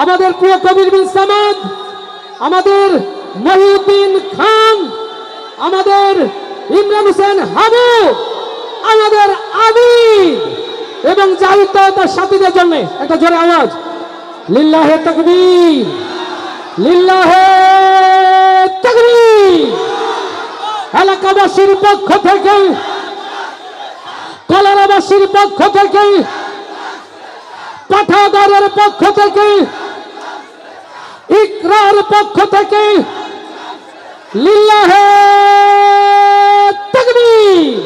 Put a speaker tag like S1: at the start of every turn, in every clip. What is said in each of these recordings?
S1: আমাদের প্রিয় কবির বিন সামাদ, আমাদের মহিউদ্দিন খান, আমাদের ইমরান হোসেন হাবু, আমাদের আবিদ এবং জাহিদ তার সাথীদের জন্য একটা জোরে আওয়াজ, লিল্লাহে তাকবীর, লিল্লাহে তাকবীর। এলাকাবাসীর পক্ষ থেকে, কলারাবাসীর পক্ষ থেকে, পাঠাগারের পক্ষ থেকে, ইকরার পক্ষ থেকে লিল্লাহে তাকবীর।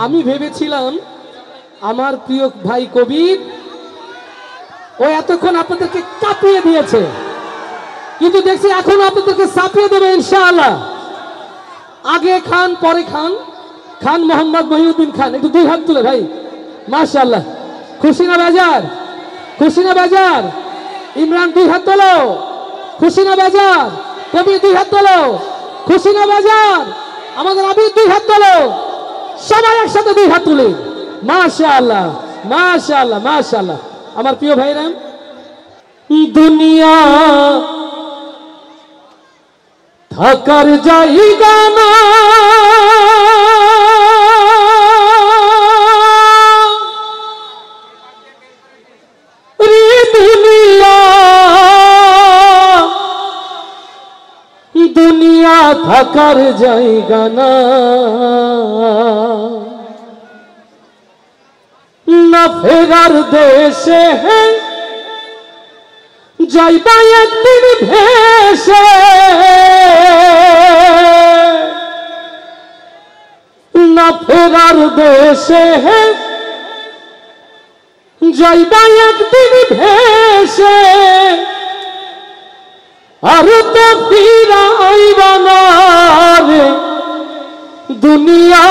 S1: আমি ভেবেছিলাম আমার প্রিয় ভাই কবির ও এতক্ষণ আপনাদেরকে কাঁপিয়ে দিয়েছে, কিন্তু দেখছি এখন আপনাদেরকে চাপিয়ে দেবে ইনশাআল্লাহ। আগে খান পরে খান, খান মোহাম্মদ মহিউদ্দিন খান। একটু দুই হাত তুলে ভাই, মাশাআল্লাহ। খুশি না বাজার? খুশি না বাজার? ইমরান দুই হাত তোলো, খুশি না বাজার? কবি দুই হাত তোলো, খুশি না বাজার? আমাদের আবিদ দুই হাত তোলো, সবাই একসাথে দুই হাত তুলে মাশাআল্লাহ, মাশাআল্লাহ, মাশাআল্লাহ। আমার প্রিয় ভাইরা, দুনিয়া থাকার জায়গা না, দুনিয়া থাকার জায়গা না, না ফেরার দেশে যাইবা একদিন ভেসে, না ফেরার দেশে যাইবা একদিন ভেসে, আর তো ফিরা আইবা না রে দুনিয়া,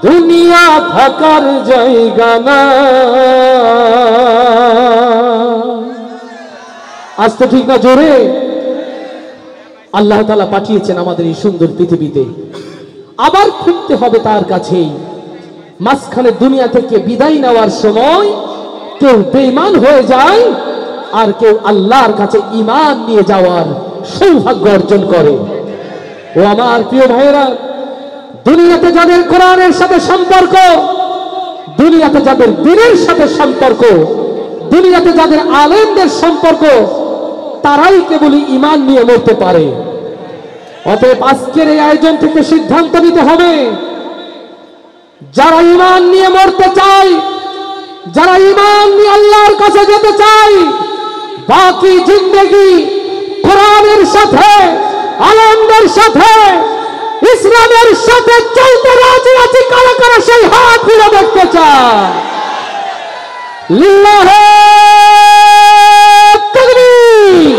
S1: দুনিয়া থাকার জায়গা না। আজ তো ঠিক না, জোরে। আল্লাহ তাআলা পাঠিয়েছেন আমাদের এই সুন্দর পৃথিবীতে, আবার ফিরতে হবে তার কাছেই। মাঝখানে দুনিয়া থেকে বিদায় নেওয়ার সময় কেউ বেঈমান হয়ে যায়, আর কেউ আল্লাহর কাছে ঈমান নিয়ে যাওয়ার সৌভাগ্য অর্জন করে। ও আমার প্রিয় ভাইয়েরা, দুনিয়াতে যাদের কোরআনের সাথে সম্পর্ক, দুনিয়াতে যাদের দ্বীনের সাথে সম্পর্ক, দুনিয়াতে যাদের আলেমদের সম্পর্ক, তারাই কেবলই ঈমান নিয়ে মরতে পারে। অতএব আজকের এই আয়োজন থেকে সিদ্ধান্ত নিতে হবে, যারা ঈমান নিয়ে মরতে চায়, যারা ঈমান নিয়ে আল্লাহর কাছে যেতে চায়, বাকি জিন্দেগি কোরআনের সাথে, আলেমদের সাথে, ইসলামের সাথে চলতে রাজি আছি। কারা কারা সেই হাত ফিরে দেখতে চায়? লিল্লাহে তাকবীর,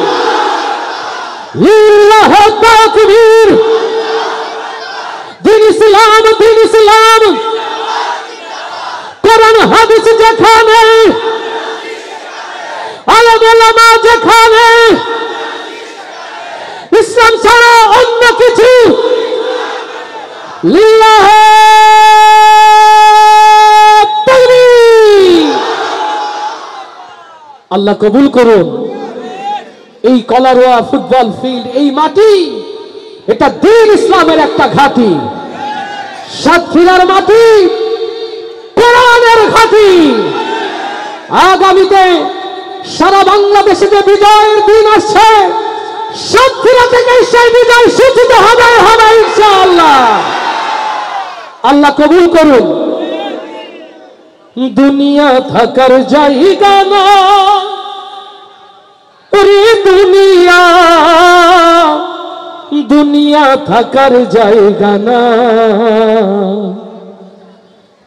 S1: লিল্লাহে তাকবীর। দিন ইসলাম, দিন ইসলাম, কোরআন হাদিস যেখানে, আলেম ওলামা যেখানে, ইসলাম ছাড়া অন্য কিছু লিল্লাহে তাকবীর। আল্লাহ কবুল করুন। এই কলারোয়া ফুটবল ফিল্ড, এই মাটি, এটা দ্বীন ইসলামের একটা ঘাঁটি, সাতক্ষীরার মাটি কোরআনের ঘাঁটি। আগামীতে সারা বাংলাদেশে যে বিজয়ের দিন আসছে, সাতক্ষীরা থেকে সেই বিজয় সূচিত হবে হবে ইনশাআল্লাহ। আল্লাহ কবুল করুন। দুনিয়া থাকার জায়গা না রে দুনিয়া, দুনিয়া থাকার জায়গা না,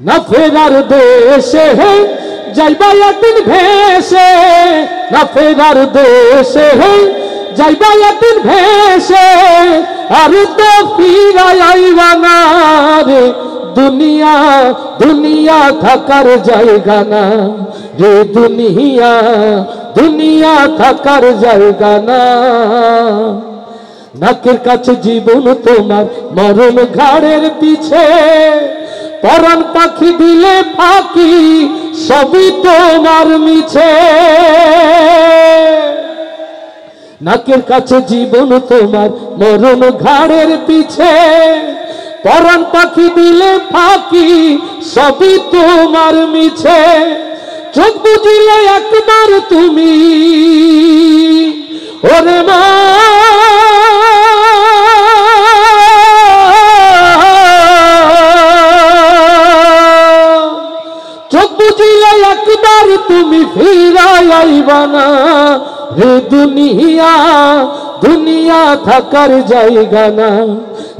S1: না ফেরার দেশে যাইবা একদিন ভেসে, না ফেরার দেশে যাইবা একদিন ভেসে, আর তো ফিরা আইবা না রে দুনিয়া, দুনিয়া থাকার জায়গা না রে দুনিয়া, দুনিয়া থাকার জায়গা না। নাকের কাছে জীবন তোমার, মরণ ঘাড়ের পিছে, পরাণ পাখি দিলে ফাঁকি সবই তোমার মিছে। নাকের কাছে জীবন তোমার, মরণ ঘাড়ের পিছে। পরাণ পাখি দিলে ফাঁকি, সবই তোমার মিছে। চোখ বুঝিলে একবার তুমি, ওরে মা চোখ বুঝিলে একবার তুমি ফিরাই আইবা না। রে দুনিয়া, দুনিয়া থাকার জায়গা না।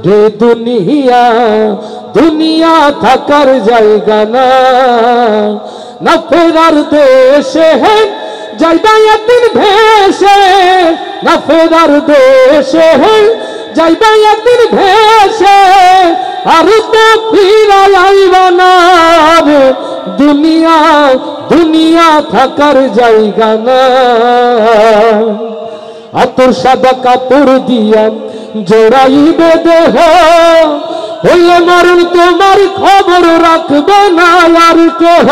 S1: রে দুনিয়া, দুনিয়া থাকার জায়গা না। না ফেরার দেশে যাইবা একদিন ভেসে। না ফেরার দেশে যাইবা একদিন ভেসে। আর তো ফিরাই আইবা না। রে দুনিয়া, দুনিয়া থাকার জায়গা না। আতর সাদা কাপড় দিয়া জড়াইবে দেহ, হইলে মরণ তোমার খবর রাখবে না আর কেহ।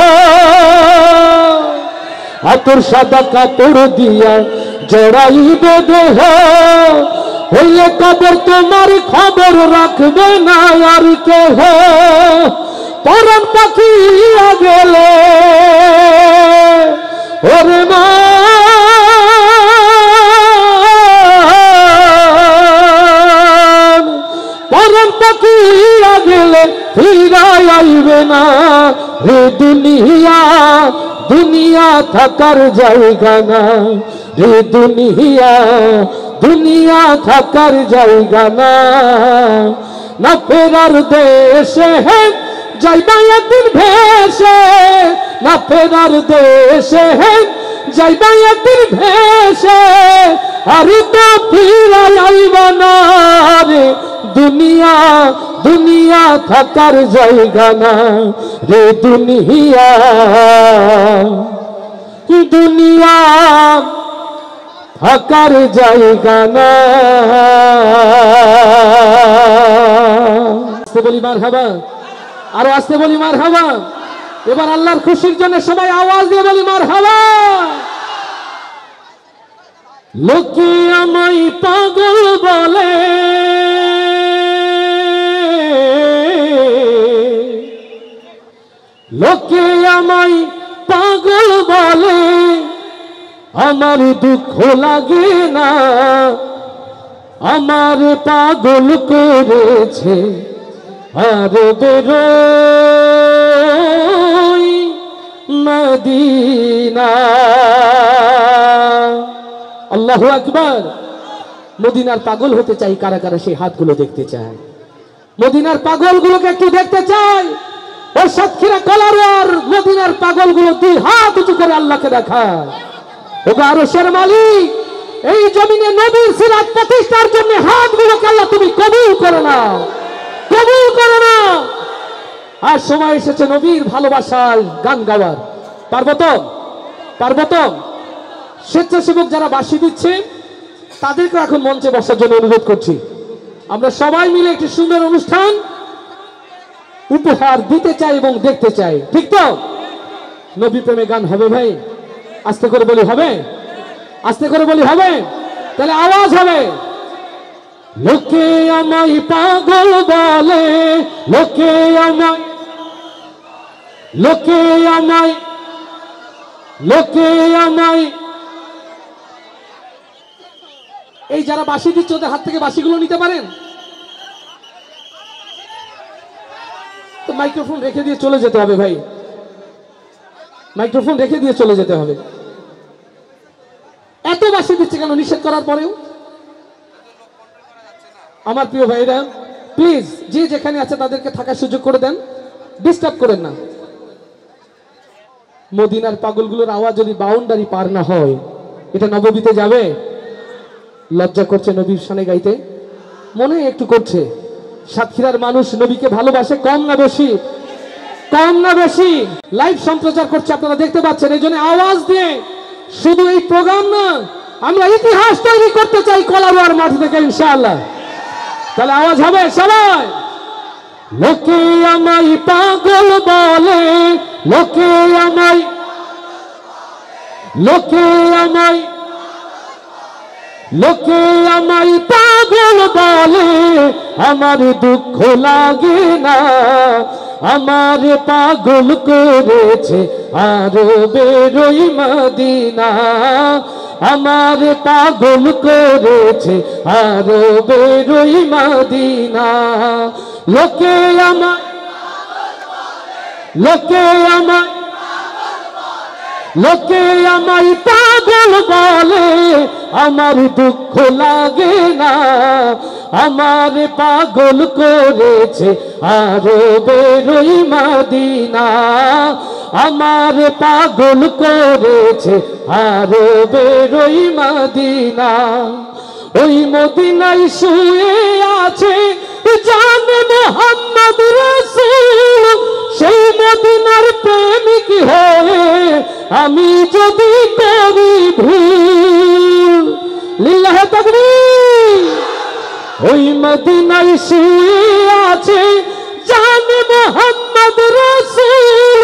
S1: আতর সাদা কাপড় দিয়া জড়াইবে দেহ, হইলে কবর তোমার খবর রাখবে না আর কেহ। পরাণ পাখি উড়িয়া গেলে, ওরে মা পরাণ পাখি উড়িয়া গেলে ফিরাই আইবে না। রে দুনিয়া, দুনিয়া থাকার জায়গা না। রে দুনিয়া, দুনিয়া থাকার জায়গা না। না ফেরার দেশে যাইবা একদিন ভেসে। না ফেরার দেশে যাইবা একদিন ভেসে। আর তো ফিরাই আইবা না। রে দুনিয়া, দুনিয়া থাকার জায়গা না। রে দুনিয়া, দুনিয়া থাকার জায়গা না। আস্তে বলি মারহাবা, আরো আস্তে বলি মারহাবা। এবার আল্লাহর খুশির জন্য সবাই আওয়াজ দিয়ে বলি মারহাবা। লোকে আমায় পাগল বলে, লোকে আমায় পাগল বলে। আমার দুঃখ লাগে না, আমার পাগল করেছে আর বেরোই মদিনা। আল্লাহু আকবার। মদিনার পাগল হতে চাই কারা কারা সেই হাতগুলো দেখতে চায়। মদিনার পাগলগুলোকে একটু দেখতে চাই। ওই সাতক্ষীরা কলারোয়ার মদিনার পাগলগুলো দুই হাত উঁচু করে আল্লাহকে দেখায়। ওগো আরশের মালিক, এই জমিনে নবীর সিরাত প্রতিষ্ঠার জন্য হাতগুলোকে আল্লাহ তুমি কবুল করো না, কবুল করো না। আর সময় এসেছে নবীর ভালোবাসায় গান গাওয়ার। পারবো তো? পারবো তো? স্বেচ্ছাসেবক যারা বাঁশি দিচ্ছে তাদেরকে এখন মঞ্চে বসার জন্য অনুরোধ করছি। আমরা সবাই মিলে একটি সুন্দর অনুষ্ঠান উপহার দিতে চাই এবং দেখতে চাই। ঠিক তো? নবী প্রেমে গান হবে ভাই? আস্তে করে বলি হবে? আস্তে করে বলি হবে? তাহলে আওয়াজ হবে। লোকে আমায় পাগল বলে, লোকে আমায়, লোকে আমায়, লোকে আমায়। এই যারা বাঁশি দিচ্ছে ওদের হাত থেকে বাঁশিগুলো নিতে পারেন তো? মাইক্রোফোন রেখে দিয়ে চলে যেতে হবে ভাই, মাইক্রোফোন রেখে দিয়ে চলে যেতে হবে। এত বাঁশি দিচ্ছে কেন নিষেধ করার পরেও? আমার প্রিয় ভাইরা, প্লিজ যে যেখানে আছে তাদেরকে থাকার সুযোগ করে দেন, ডিস্টার্ব করেন না। মদিনার পাগলগুলোর আওয়াজ যদি বাউন্ডারি পার না হয়, এটা নববীতে যাবে? লজ্জা করছে নবীর শানে গাইতে? মনে একটু করছে। সাতক্ষীরার মানুষ নবীকে ভালোবাসে কম না বেশি? কম না বেশি? লাইভ সম্প্রচার করছে, আপনারা দেখতে পাচ্ছেন। এই জন্য আওয়াজ দিয়ে শুধু এই প্রোগ্রাম না, আমরা ইতিহাস তৈরি করতে চাই কলারোয়ার মাঠ থেকে ইনশাআল্লাহ। তাহলে আওয়াজ হবে সবাই। লোকে আমায় পাগল বলে, লোকে আমায় লোকে আমায় লোকে আমায় পাগল বলে, আমার দুঃখ লাগে না। আমার পাগল করেছে আরবের ওই মদিনা, আমার পাগল করেছে আরবের ওই মদিনা। লোকে আমায় লোকে আমায় লোকে আমায় পাগল বলে, আমার দুঃখ লাগে না। আমার পাগল করেছে আরবের ওই মদিনা, আমার পাগল করেছে আরবের ওই মদিনা। ওই মদিনায় শুয়ে আছে জানে মুহাম্মদ রাসূল, সেই মদিনার প্রেমিক হয়ে আমি যদি করি ভুল, লিল্লাহে তাকবীর। ওই মদিনায় শুয়ে আছে জানে মুহাম্মদ রাসূল,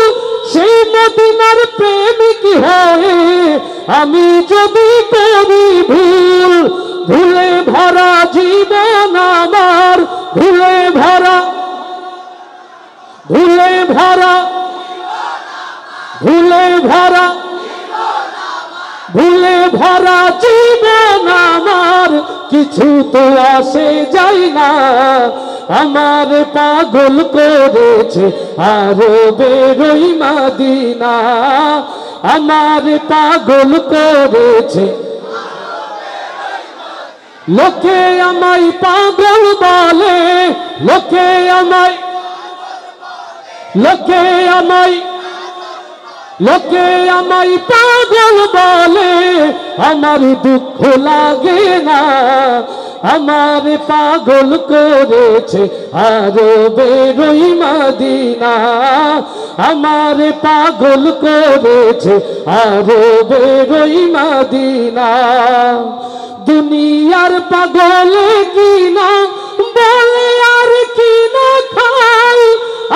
S1: সেই মদিনার প্রেমিক হয়ে আমি যদি করি ভুল। ভুলে ভরা জীবন আমার, ভুলে ভরা ভুলে ভরা ভুলে ভরা ভুলে ভরা জীবন আমার, কিছু তো আসে যায় না। আমার পাগল করেছে আরবের ওই মদিনা, আমার পাগল করেছে। লোকে আমায় পাগল বলে, লোকে আমায় লোকে আমায় লোকে আমায় পাগল বলে, আমার দুঃখ লাগে না। আমার পাগল করেছে আরবের ওই মদিনা, আমার পাগল করেছে আরবের ওই মদিনা। দুনিয়ার পাগল কিনা বলে আর কিনা খাই,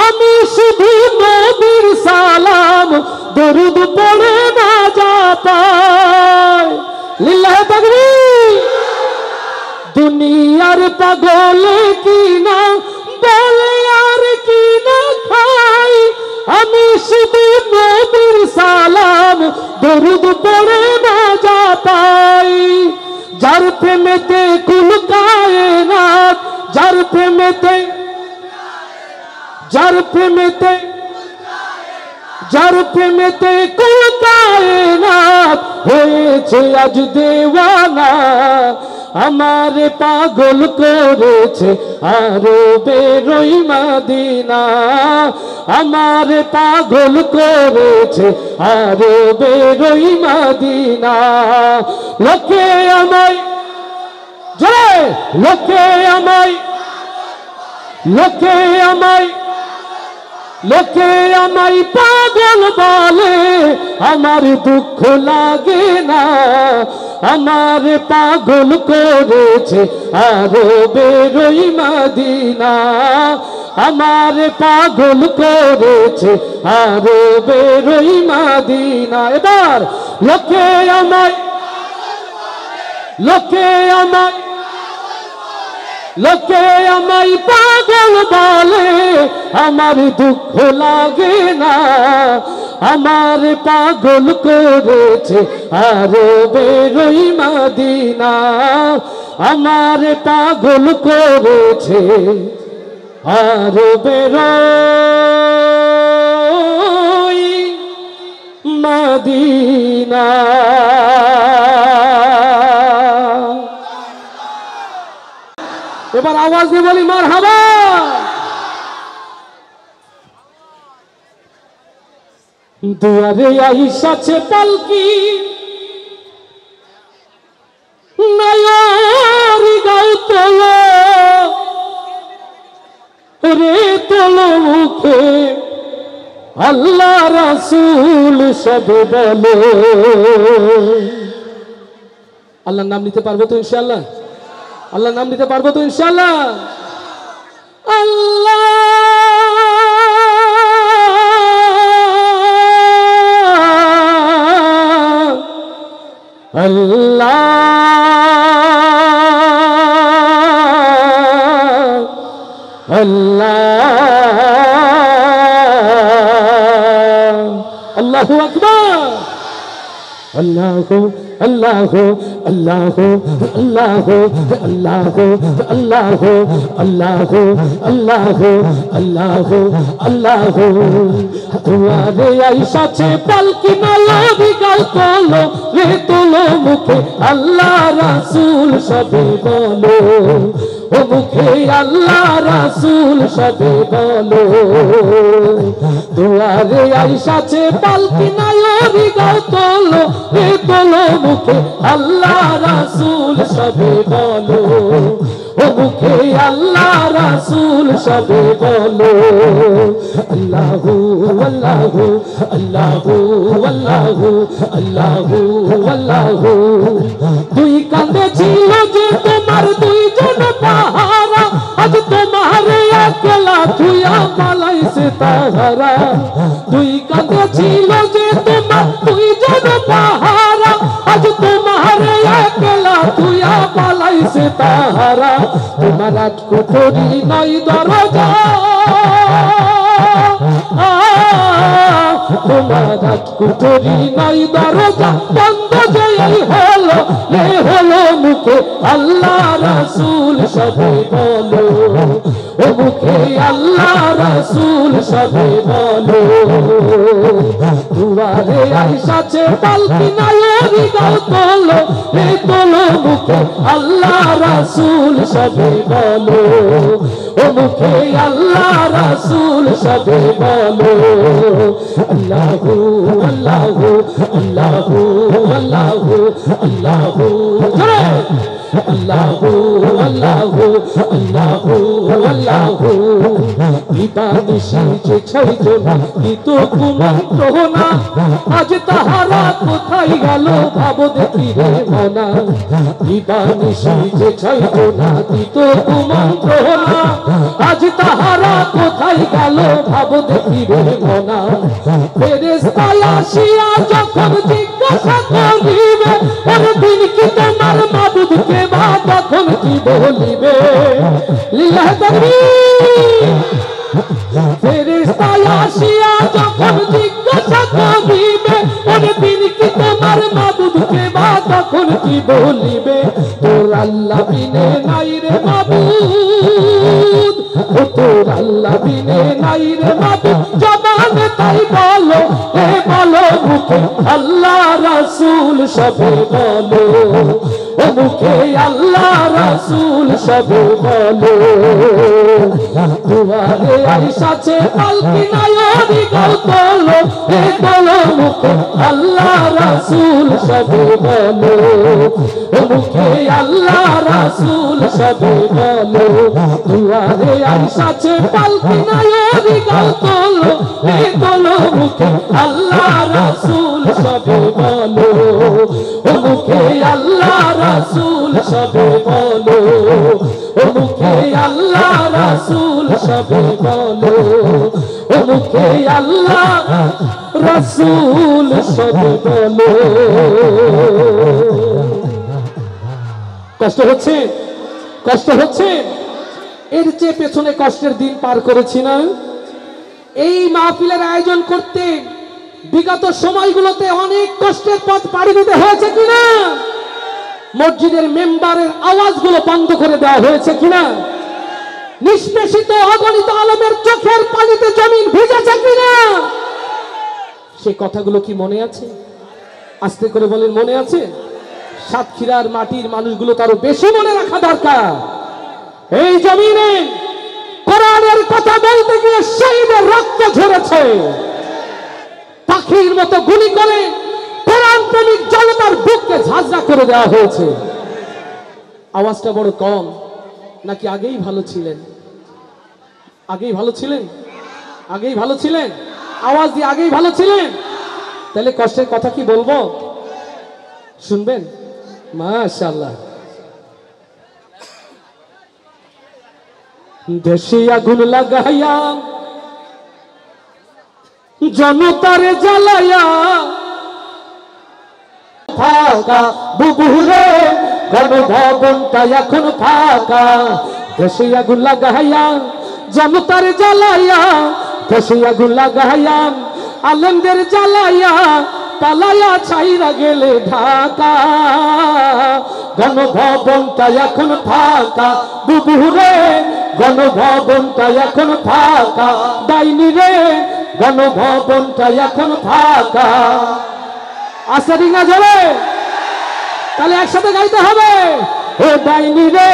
S1: আমি শুধু নবীর সালাম দরুদ পড়ে নাজা পাই, লিল্লাহে তাকবীর। দুনিয়ার পাগল কিনা বলে আর কিনা খাই, আমি শুধু নবীর সালাম দরুদ পড়ে নাজা পাই। যার প্রেমেতে কুল কায়নাত, যার প্রেমেতে যার প্রেমেতে যার প্রেমেতে কুল কায়নাত হয়েছে আজ দেওয়ানা। আমার পাগল করেছে আরবের ওই মদিনা, আমার পাগল করেছে আরবের ওই মদিনা। লোকে আমায় জোরে লোকে আমায় লোকে আমায় লোকে আমায় পাগল বলে, আমার দুঃখ লাগে না। আমার পাগল করেছে আরবের ওই মদিনা, আমার পাগল করেছে আরবের ওই মদিনা। এবার লোকে আমায় লোকে আমায় লোকে আমায় পাগল বলে, আমার দুঃখ লাগে না। আমার পাগল করেছে আরবের ওই মদিনা, আমার পাগল করেছে আরবের ওই মদিনা। এবার আওয়াজ দিয়ে বলি মারহাবা। দুয়ারে আইসাছে পালকি, নায়ার গাও তোলো রে তোলো মুখে, আল্লাহ রাসূল সব বলে। আল্লাহর নাম নিতে পারবো তো ইনশাআল্লাহ? আল্লাহর নাম নিতে পারবো তো ইনশাআল্লাহ? আল্লাহ আল্লাহ আল্লাহ আল্লাহু আকবার আল্লাহ আল্লাহ আল্লাহ আল্লাহ আল্লাহ আল্লাহ আল্লাহ আল্লাহ আল্লাহ আল্লাহ তোমারে আইসাছে পালকি মালাবি গাও তোলো রে তোলো মুখে আল্লাহ রাসূল সবে বলো ও মুখে আল্লাহ রাসূল সবে বলো তোমারে আইসাছে পালকি মালাবি গাও তোলো রে তোলো মুখে আল্লাহ রাসূল সবে বলো ও মুখে আল্লাহ রাসূল সবে বলো আল্লাহু আল্লাহু আল্লাহু আল্লাহু আল্লাহু আল্লাহু দুই কাঁধে ছিল যে তোমার দুইজন পাহারা আজ তোমার একলা থুয়া পালাইছে তাহারা দুই কাঁধে ছিল যে তোমার দুইজন পাহারা আজ তোমার একলা থুয়া পালাইছে তাহারা তোমার রাজকুঠরি নাই দরজা তোমার রাজকুঠরি নাই দরজা বন্ধ যেই হলো এ হলো মুখে আল্লাহ রাসূল সবে বলো ও মুখে আল্লাহ রাসূল সবে বলো দুয়ারে আইসাছে পালকি নায়রি গাও তোলো এ তোলো মুখে আল্লাহ রাসূল সবে বলো ও মুখে আল্লাহ রাসূল সবে বলো আল্লাহু আল্লাহু আল্লাহু আল্লাহু আল্লাহু আল্লাহু আল্লাহু আল্লাহু আল্লাহু ইবানিশি যে ছাইতো না তো কুমন্ত্র না আজ তাহারা কোথায় গেল ভাব দেখি রে মনা ইবানিশি যে ছাইতো না তো কুমন্ত্র না আজ তাহারা কোথায় গেল ভাব দেখি রে মনা ফেরেশতা আসিয়া যখন জিজ্ঞাসা করিবে পরদিন কি তোমার মাবুদ কে বা তখন কি বলিবে লিল্লাহ তাকবীর ফেরেশতা আসিয়া যখন জিজ্ঞাসা করিবে পরদিন কি তোমার মাবুদ কে বা তখন কি বলিবে তোর আল্লাহ বিনে নাই রে মাবুদ ও তোর আল্লাহ বিনে নাই রে মাবুদ জবানে তাই বলো এ বলো মুখে আল্লাহ রাসূল সবে বলো ও মুখে আল্লাহ রাসূল সবে বলো দুয়ারে আইসাছে পালকি নায়রি গাও তোলো এ তোলো মুখে আল্লাহ রাসূল সবে বলো ও মুখে আল্লাহ রাসূল সবে বলো দুয়ারে আইসাছে পালকি নায়রি গাও তোলো এ তোলো মুখে আল্লাহ রাসূল সবে বলো ও মুখে আল্লাহ রাসূল সবে বলো ও মুখে আল্লাহ রাসূল সবে বলো ও মুখে আল্লাহ রাসূল সবে বলো কষ্ট হচ্ছে কষ্ট হচ্ছে এর চেয়ে পেছনে কষ্টের দিন পার করেছি না এই মাহফিলের আয়োজন করতে বিগত সময়গুলোতে অনেক কষ্টের পথ পাড়ি দিতে হয়েছে কিনা মসজিদের মেম্বারের আওয়াজগুলো বন্ধ করে দেওয়া হয়েছে কিনা নিষ্পেষিত অগণিত আলেমের চোখের পানিতে জমিন ভিজেছে কিনা সে কথাগুলো কি মনে আছে আস্তে করে বলেন মনে আছে সাতক্ষীরার মাটির মানুষগুলো তারও বেশি মনে রাখা দরকার এই জমিনে কোরআনের কথা বলতে গিয়ে শহীদের রক্ত ঝরেছে পাখির মতো গুলি করে কোরআন প্রেমিক জনতার বুককে ঝাঁঝরা করে দেওয়া হয়েছে আওয়াজটা বড় কম নাকি আগেই ভালো ছিলেন আগেই ভালো ছিলেন আগেই ভালো ছিলেন আওয়াজ দিয়ে আগেই ভালো ছিলেন তাহলে কষ্টের কথা কি বলবো শুনবেন মাশাআল্লাহ দেশে আগুন লাগাইয়া জনতারে জ্বালায়া ফাঁকা, বুবুরে গণভবনটা এখন ফাঁকা। দেশে আগুন লাগাইয়া জনতার জ্বালাইয়া, দেশে আগুন লাগাইয়া আলেমদের জ্বালাইয়া, পালাইয়া ছাইরা গেলে ঢাকা। গণভবনটা এখন ফাঁকা, বুবুরে গণভবনটা এখন ফাঁকা। ডাইনি রে গণভবনটা এখন ফাঁকা। আচ্ছা ঠিক না যাবে, তাহলে একসাথে গাইতে হবে। ও ডাইনি রে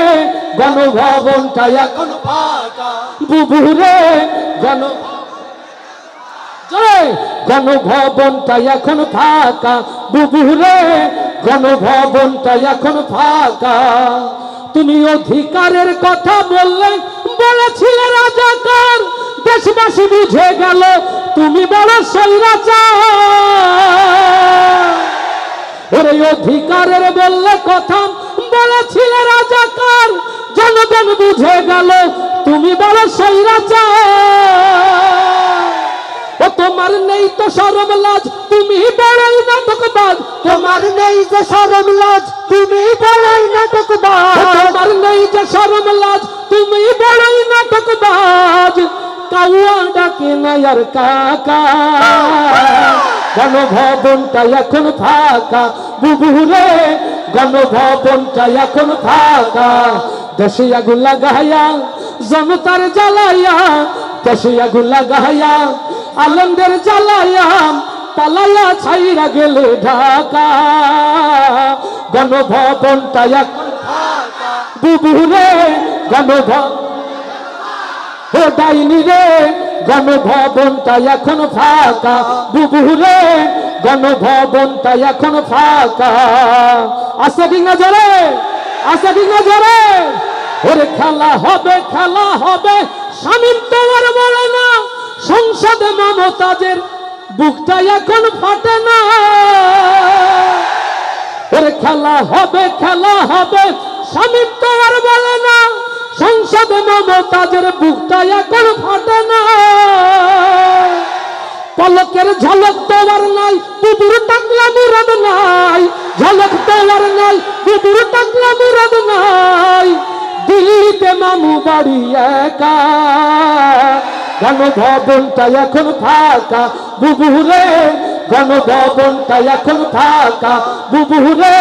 S1: গণভবনটা এখন ফাঁকা, বুবুরে গণভবনটা এখন ফাঁকা, বুবুরে গণভবনটা এখন ফাঁকা। তুমি অধিকারের কথা বলেছিলে রাজাকার, দেশবাসী বুঝে গেল তুমি বড় স্বৈরাচার। ওরে অধিকারের কথা বলেছিলে রাজাকার, জনগণ বুঝে গেল তুমি বড় স্বৈরাচার। ও তোমার নেই তো শরম লাজ, তুমি বড়ই নাটকবাজ। তোমার নেই যে শরম লাজ, তুমি বড়ই নাটকবাজ। তোমার নেই যে শরম লাজ, তুমি বড়ই নাটকবাজ। কাউয়া ডাকে না আর কাকা, গণভবনটা এখন ফাঁকা, বুবুরে গণভবনটা এখন ফাঁকা। দেশে আগুন লাগাইয়া জনতার জ্বালাইয়া, দেশে আগুন লাগাইয়া আলেমদের জ্বালাইয়া, পালাইয়া ছাইরা গেলে ঢাকা। গণভবনটা এখন ফাঁকা, বুবুরে গণভবন। ও ডাইনি রে গণভবনটা এখন ফাঁকা, বুবুরে গণভবনটা এখন ফাঁকা। আচ্ছা ঠিক না জোরে, আচ্ছা ঠিক না জোরে। ওরে খেলা হবে, খেলা হবে, শামীম তোমার বলে না। সংসদে মমতাজের বুকটা এখন ফাটে না। ওরে খেলা হবে, খেলা হবে, শামীম তোমার বলে না। সংসদে মমতাজের বুকটা এখন ফাটে না। পলকের ঝলক তোমার নাই, বুবুর টাকলা মুরাদ নাই। ঝলক তোমার নাই, বুবুর টাকলা মুরাদ নাই। দিল্লিতে মামু বাড়ি একা, গণভবনটা এখন ফাঁকা, বুবুরে গণভবনটা এখন ফাঁকা, বুবুরে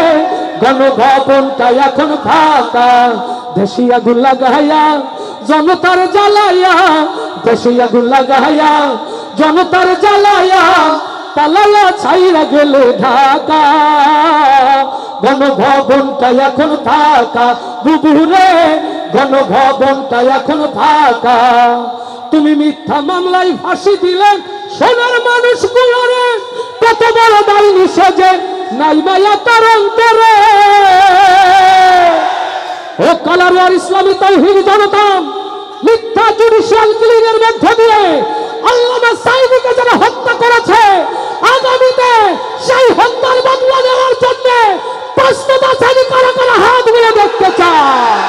S1: গণভবনটা এখন ফাঁকা। দেশে আগুন লাগাইয়া জনতার জ্বালাইয়া, দেশে আগুন লাগাইয়া জনতার জ্বালাইয়া, পালাইয়া ছাইরা গেলে ঢাকা। গণভবনটা এখন ফাঁকা, বুবুরে গণভবনটা এখন ফাঁকা। তুমি মিথ্যা মামলায় ফাঁসি দিলে সোনার মানুষগুলোরে, কত বড় ডাইনি সেজে নাই মায়া তার অন্তরে। ও কালারওয়ার ইসলামী তাওহীদ জনতা, মিথ্যা জুডিশিয়াল কিলিংয়ের মধ্যে দিয়ে আল্লামা সাঈদীকে যারা হত্যা করেছে, আগামীতে সেই হত্যার বদলা নেওয়ার জন্য প্রস্তুত আছেন কারা কারা? হাত মিলে দেখতে চায়।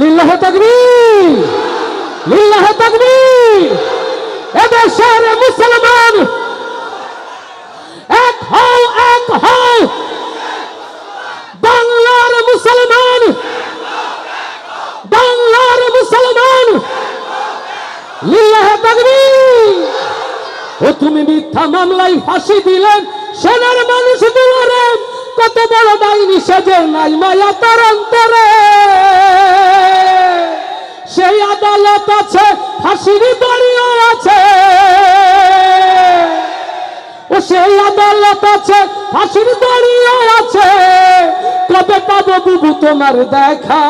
S1: লিল্লাহে তাকবীর, লিল্লাহে তাকবীর। এদেশের মুসলমান এক হও, এক হও। বাংলার মুসলমান, বাংলার মুসলমান, লিল্লাহে তাকবীর। ও তুমি মিথ্যা মামলায় ফাঁসি দিলেন সেনার মানুষ দুয়ারে, কত বড় ডাইনি সেজে নাই মায়া তার অন্তরে। সেই আদালত আছে, ফাঁসির দড়িও আছে। ও সেই আদালত আছে, ফাঁসির দড়িও আছে। কবে পাবো বুবু তোমার দেখা,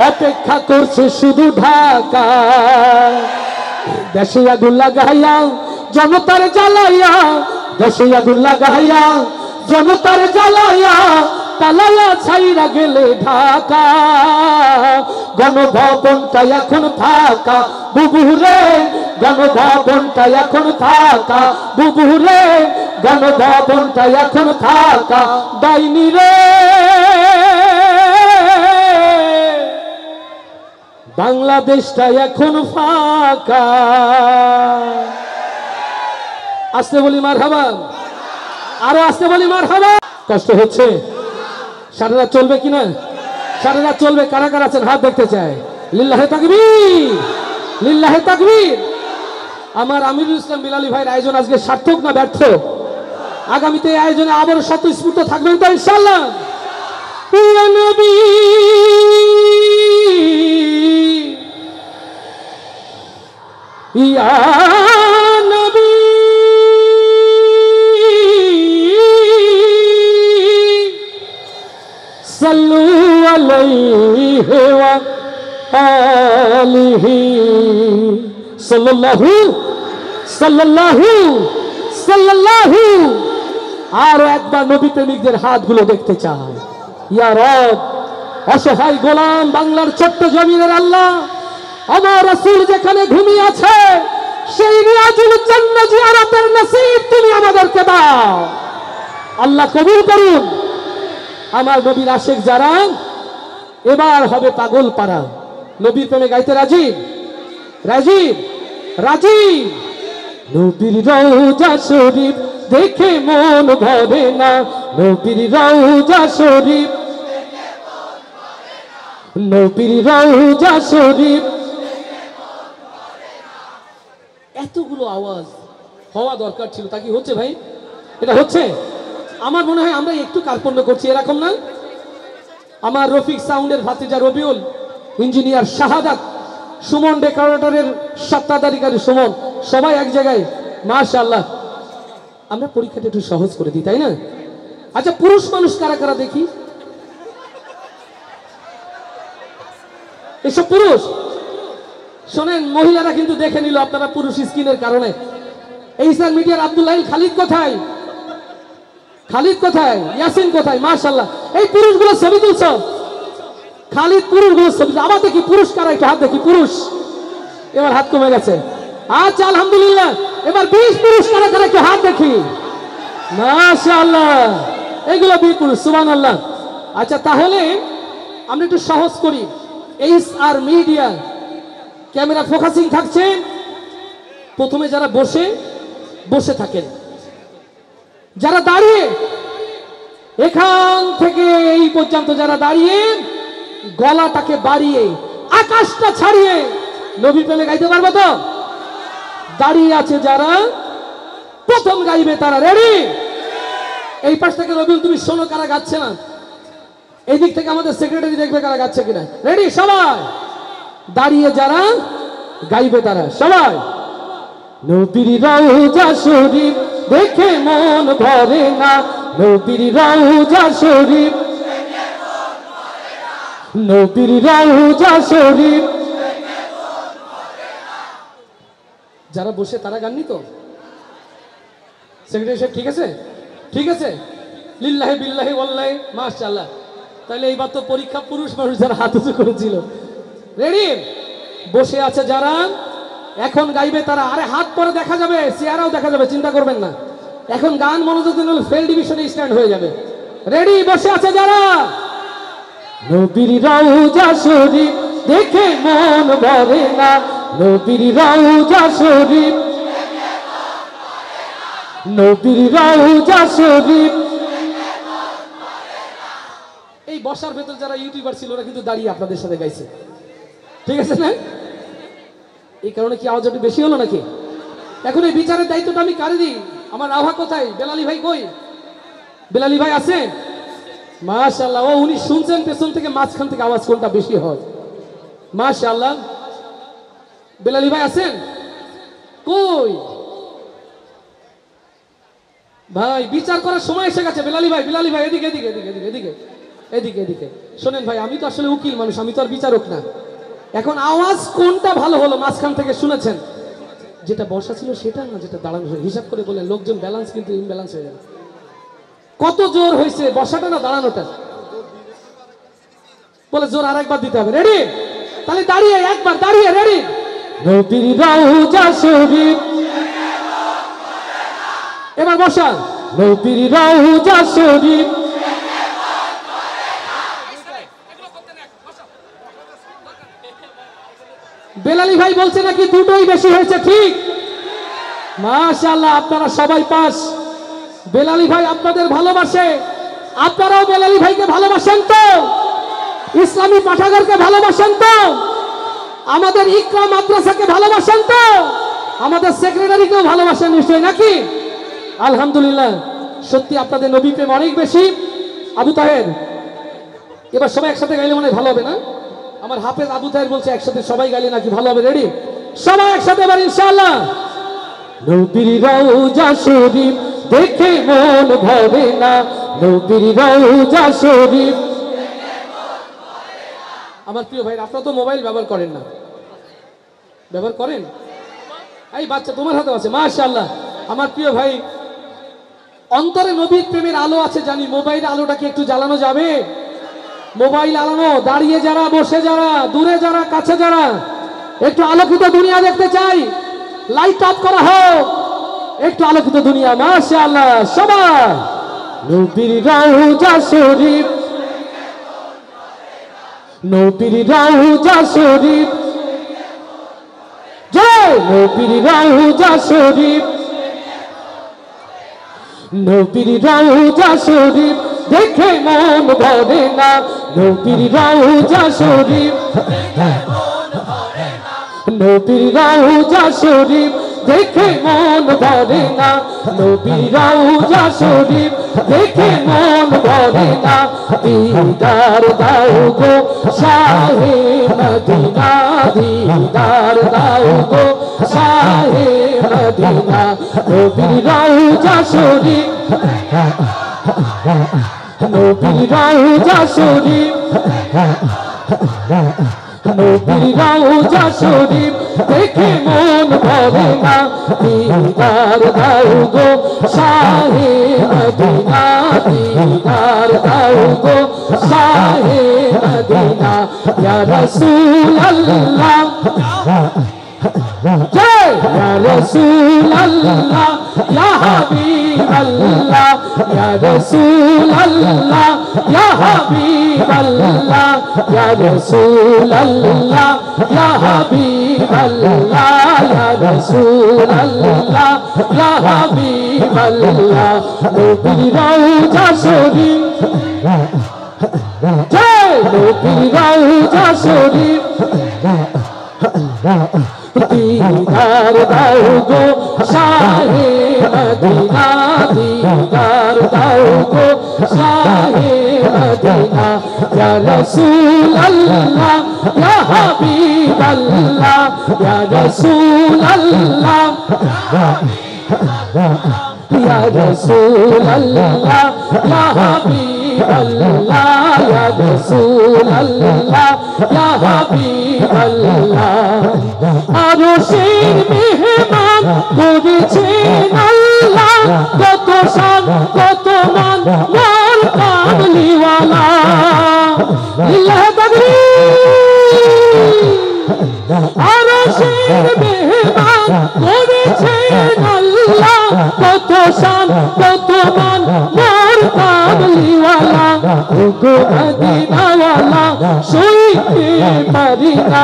S1: অপেক্ষা করছে শুধু ঢাকা। দেশে আগুন লাগাইয়া জনতার জ্বালাইয়া, দেশে আগুন লাগাইয়া জনতার জ্বালাইয়া, পালাইয়া ছাইরা গেলে ঢাকা। গণভবনটা এখন ফাঁকা, বুবুরে গণভবনটা এখন ফাঁকা, বুবুরে গণভবনটা এখন ফাঁকা দাইনি রে, বাংলাদেশটা এখন ফাঁকা। আসতে বলি মারহাবা, আরো আসতে বলি মারহাবা। কষ্ট হচ্ছে? সারা রাত চলবে কিনা? সারা রাত চলবে। কারা কারা আছেন হাত দেখতে চায়? লিল্লাহে তাকবীর, লিল্লাহে তাকবীর। আমার আমিরুল ইসলাম বিলালী ভাইয়ের আয়োজন আজকে সার্থক না ব্যর্থ? আগামীতে এই আয়োজনে আবার স্বতঃস্ফূর্ত থাকবেন তো ইনশাআল্লাহ? ইয়া নবী ইয়া নবী সাল্লু আলাইহি ওয়া আলিহি সাল্লাল্লাহু সাল্লাল্লাহু সাল্লাল্লাহু। আর একবার নবী প্রেমিকদের হাতগুলো দেখতে চাই। ইয়া রব, অসহায় গোলাম বাংলার ছোট্ট জমিনের আল্লাহ, আমার রাসূল যেখানে ঘুমিয়ে আছে সেই রিয়াজুল জান্নাহ জিয়ারতের নসিব তুমি আমাদেরকে দাও। আল্লাহ কবুল করুন। আমার নবীর আশিক যারা এবার হবে পাগল পাড়া। নবীর প্রেমে গাইতে রাজি? রাজি? রাজি? নবীর রওজা শরীফ দেখে মন ভরে না, নবীর রওজা শরীফ, নবীর রওজা শরীফ। এতগুলো আওয়াজ হওয়া দরকার ছিল, তা কি হচ্ছে ভাই? এটা হচ্ছে? আমার মনে হয় আমরা একটু কার্পণ্য করছি, এরকম না? আমার রফিক সাউন্ডের ভাতিজা রবিউল, ইঞ্জিনিয়ার শাহাদাত, সুমন ডেকোরেটরের সত্ত্বাধিকারী সুমন, সবাই এক জায়গায়। মাশাআল্লাহ। আমরা পরীক্ষাটা একটু সহজ করে দিই, তাই না? আচ্ছা, পুরুষ মানুষ কারা কারা দেখি? এসব পুরুষ শোনেন, মহিলারা কিন্তু দেখে নিল আপনারা পুরুষ স্ক্রিনের কারণে। এই স্যার মিডিয়ার আব্দুল্লাহ খালিদ কোথায়? খালিদ কোথায়? ইয়াসিন কোথায়? মাশাআল্লাহ। এই পুরুষগুলো ছবি তুলছ? খালিদ পুরুষগুলো ছবি, আবার দেখি পুরুষ কারা, একটু হাত দেখি। পুরুষ এবার হাত কমে গেছে। আচ্ছা, আলহামদুলিল্লাহ। এবার 20 পুরুষ কারা কারা, একটু হাত দেখি। মাশাআল্লাহ, এগুলো 20 পুরুষ। সুবহানাল্লাহ। আচ্ছা, তাহলে আমরা একটু সহজ করি। H R media camera focusing থাকছে। প্রথমে যারা বসে বসে থাকেন, যারা দাঁড়িয়ে এখান থেকে এই পর্যন্ত যারা দাঁড়িয়ে গলাটাকে বাড়িয়ে আকাশটা ছাড়িয়ে নবী প্রেমে গাইতে পারবে তো? দাঁড়িয়ে আছে যারা প্রথম গাইবে তারা রেডি? এই পাশ থেকে রবিউল তুমি শোনো কারা গাচ্ছে না, এই দিক থেকে আমাদের সেক্রেটারি দেখবে কারা গাচ্ছে কিনা। রেডি সবাই? দাঁড়িয়ে যারা গাইবে তারা সবাই। নবীর রওজা শরীফ দেখে মন ভরে না, নবীর রওজা শরীফ, নবীর রওজা শরীফ। যারা বসে তারা গাননি তো? সেক্রেটারি সাহেব ঠিক আছে? ঠিক আছে, লিল্লাহি বিল্লাহি ওয়াল্লাহি মাশাআল্লাহ। তাহলে এইবার তো পরীক্ষা পুরুষ মানুষ যারা হাত উঁচু করেছিল। রেডি? বসে আছে যারা এখন গাইবে তারা। আরে হাত পরে দেখা যাবে, চেহারাও দেখা যাবে, চিন্তা করবেন না। এখন গান মনোযোগ দিলে ফেল ডিভিশনে স্ট্যান্ড হয়ে যাবে। রেডি? বসে আছে যারা নবীর রওজা শরীফ দেখে মন ভরে না, নবীর রওজা শরীফ, নবীর রওজা শরীফ। এই বসার ভেতর যারা ইউটিউবার ছিল ওরা কিন্তু দাঁড়িয়ে আপনাদের সাথে গাইছে, ঠিক আছে না? এই কারণে কি আওয়াজ একটু বেশি হলো নাকি? এখন এই বিচারের দায়িত্বটা আমি কারে দিই? আমার রাভা কোথায়? বেলালি ভাই কই? বেলালি ভাই আছেন? মাশাআল্লাহ। ও উনি শুনছেন পেছন থেকে মাঝখান থেকে আওয়াজ কোনটা বেশি হয়। মাশাআল্লাহ। বেলালি ভাই আছেন কই? ভাই বিচার করার সময় এসে গেছে। বেলালি ভাই, বেলালি ভাই এদিকে এদিকে এদিকে এদিকে এদিকে এদিকে এদিকে শোনেন ভাই, আমি তো আসলে উকিল মানুষ, আমি তো আর বিচারক না। এখন আওয়াজ কোনটা ভালো হলো মাঝখান থেকে শুনেছেন? যেটা বসা ছিল সেটা না, যেটা দাঁড়ানো, হিসাব করে বলেন। লোকজন ব্যালেন্স কিন্তু ইমব্যালেন্স হয়ে যাবে। কত জোর হয়েছে, বসাটা না দাঁড়ানোটা? বলে জোর আর একবার দিতে হবে। রেডি? তাহলে দাঁড়িয়ে একবার, দাঁড়িয়ে রেডি? নবীর রওজা শরীফ। এবার বসা। নবীর রওজা শরীফ। বেলালি ভাই বলছে নাকি দুটোই বেশি হয়েছে, ঠিক? মাশাআল্লাহ, আপনারা সবাই পাস। বেলালি ভাই আপনাদের ভালোবাসে, আপনারাও বেলালি ভাইকে ভালোবাসেন তো? ইসলামী পাঠাগারকে ভালোবাসেন তো? আমাদের ইকরা মাদ্রাসাকে ভালোবাসেন তো? আমাদের সেক্রেটারিকেও ভালোবাসেন নিশ্চয়, নাকি? আলহামদুলিল্লাহ, সত্যি আপনাদের নবী প্রেম অনেক বেশি। আবু তাহের, এবার সবাই একসাথে গাইলে মনে হয় ভালো হবে না? আমার হাফেজ আবু তাহের বলছে একসাথে সবাই গাইলে নাকি ভালো হবে। রেডি? সবাই একসাথে এবার ইনশাআল্লাহ। নবীর রওজা শরীফ দেখে মন ভরে না, নবীর রওজা শরীফ। আমার প্রিয় ভাই, আপনারা তো মোবাইল ব্যবহার করেন না, ব্যবহার করেন? এই বাচ্চা তোমার হাতে আছে, মাশাআল্লাহ। আমার প্রিয় ভাই, অন্তরে নবীর প্রেমের আলো আছে জানি, মোবাইলের আলোটা কি একটু জ্বালানো যাবে? মোবাইল আলানো, দাঁড়িয়ে যারা, বসে যারা, দূরে যারা, কাছে যারা, একটু আলোকিত দুনিয়া দেখতে চাই। লাইট অফ করা হোক, একটু আলোকিত দুনিয়া। মাশাআল্লাহ, সবাই। নবীর রওজা শরীফ, নবীর রওজা শরীফ, জয় নবীর রওজা শরীফ, নবীর রওজা শরীফ দেখে মন ভরে না, নবীর রওজা শরীফ, নবীর রওজা শরীফ দেখে মন ভরে না, নবীর রওজা শরীফ দেখে মন ভরে না। দিদার দাও গো শাহে মদিনা, দিদার দাও গো শাহে মদিনা, নবীর রওজা শরীফ, নবীর রওজা শরীফ, নবীর রওজা শরীফ দেখে মন ভরে না। দিদার দাও গো শাহে মদিনা, দিদার দাও গো শাহে মদিনা। ইয়া রাসূলুল্লাহ, জয় ইয়া রাসূলুল্লাহ, ইয়া হাবিবাল্লাহ, ইয়া রাসূলুল্লাহ, ইয়া হাবিবাল্লাহ, ইয়া রাসূলুল্লাহ, ইয়া হাবিবাল্লাহ, ইয়া রাসূলুল্লাহ, ইয়া হাবিবাল্লাহ। নবীর রওজা শরীফ, জয় নবীর রওজা শরীফ, দিদার দাও গো শাহে মদিনা, দিদার দাও গো শাহে মদিনা। ইয়া রাসূলুল্লাহ, ইয়া হাবিবাল্লাহ, ইয়া রাসূলুল্লাহ, ইয়া রাসূলুল্লাহ, ইয়া হাবিবাল্লাহ, ইয়া রাসূলুল্লাহ, ইয়া হাবিবাল্লাহ। আরশের মেহমান করেছেন আল্লাহ, কত শান কত মান মোর কামলিওয়ালা। লিল্লাহ তাকবীর। আরশের মেহমান করেছেন আল্লাহ, কত শান কত মান মোর কামলিওয়ালা। ওগো মদিনাওয়ালা সইতে পারি না,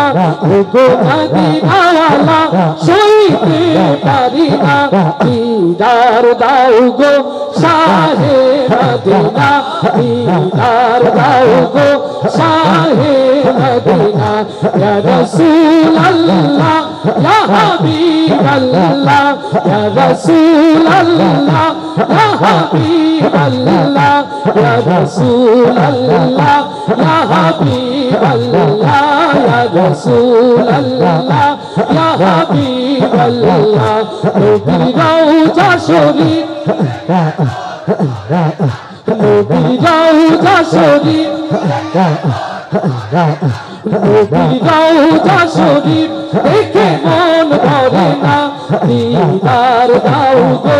S1: ওগো মদিনাওয়ালা সইতে পারি না। দিদার দাও গো শাহে মদিনা, দিদার দাও গো শাহে মদিনা। ইয়া রাসূলুল্লাহ, ইয়া হাবিবাল্লাহ, ইয়া রাসূলুল্লাহ, ইয়া হাবিবাল্লাহ, ইয়া রাসূলুল্লাহ, ইয়া হাবিবাল্লাহ, ইয়া রাসূলুল্লাহ, ইয়া হাবিবাল্লাহ। নবীর রওজা শরীফ, নবীর রওজা শরীফ, নবীর রওজা শরীফ দেখে মন ভরে না। দিদার দাও গো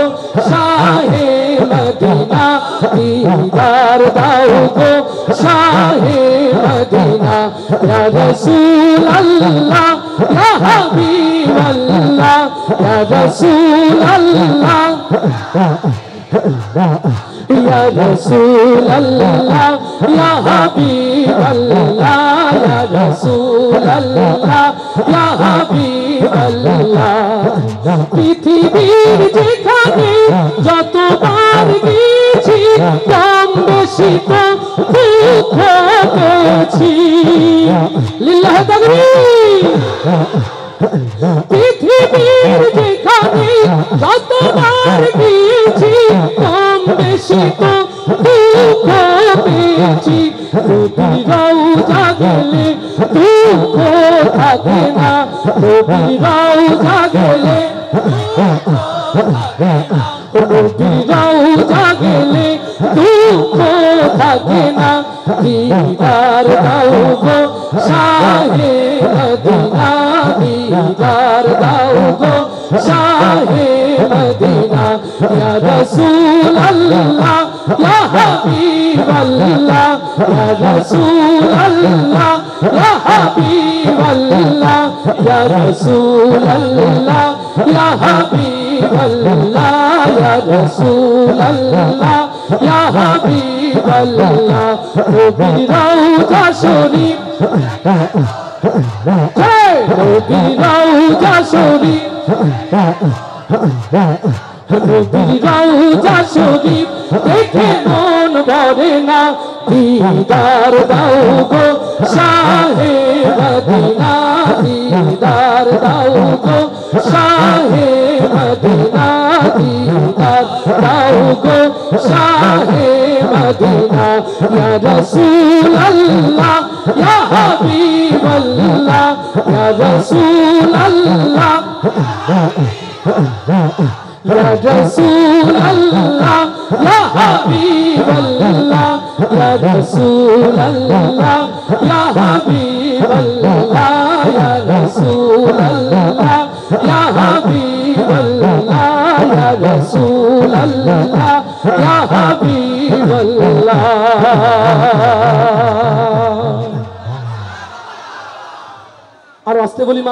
S1: শাহে মদিনা, দিদার দাও গো শাহে মদিনা। ইয়া রাসূলুল্লাহ, ইয়া হাবিবাল্লাহ, ইয়া রাসূলুল্লাহ, या रसूल अल्लाह या हबीब अल्लाह या रसूल अल्लाह या हबीब अल्लाह পৃথিবীর যেখানে যতবার গেছি কম বেশি তো দুঃখ পেয়েছি লিল্লাহ তাকবীর পৃথিবীর যেখানে যতবার গেছি কম বেশি তো দুঃখ পেয়েছি নবীর রওজা গেলে দুঃখ থাকে না নবীর রওজা গেলে নবীর রওজা গেলে দুঃখ থাকে না দিদার দাও গো শাহে মদিনা দিদার দাও গো শাহে মদিনা ইয়া রাসূল আল্লাহ ইয়া হাবিব আল্লাহ ইয়া রাসূল আল্লাহ ইয়া হাবিব আল্লাহ ইয়া রাসূল আল্লাহ ইয়া হাবিব আল্লাহ ইয়া রাসূল আল্লাহ ইয়া হাবিব আল্লাহ নবীর রওজা শরীফ নবীর রওজা শরীফ নবীর রওজা শরীফ দেখে মন ভরে না দিদার দাও গো শাহে মদিনা দিদার দাও গো শাহে মদিনা দিদার দাও গো শাহে মদিনা ইয়া রাসূল আল্লাহ ইয়া হাবিব আল্লাহ ইয়া রাসূল আল্লাহ ইয়া রাসূল আল্লাহ ইয়া হাবিব আল্লাহ ইয়া রাসূল আল্লাহ ইয়া হাবিব আল্লাহ ইয়া রাসূল আল্লাহ ইয়া হাবিব আল্লাহ ইয়া রাসূল আল্লাহ ইয়া হাবিব আল্লাহ আর আস্তে বলি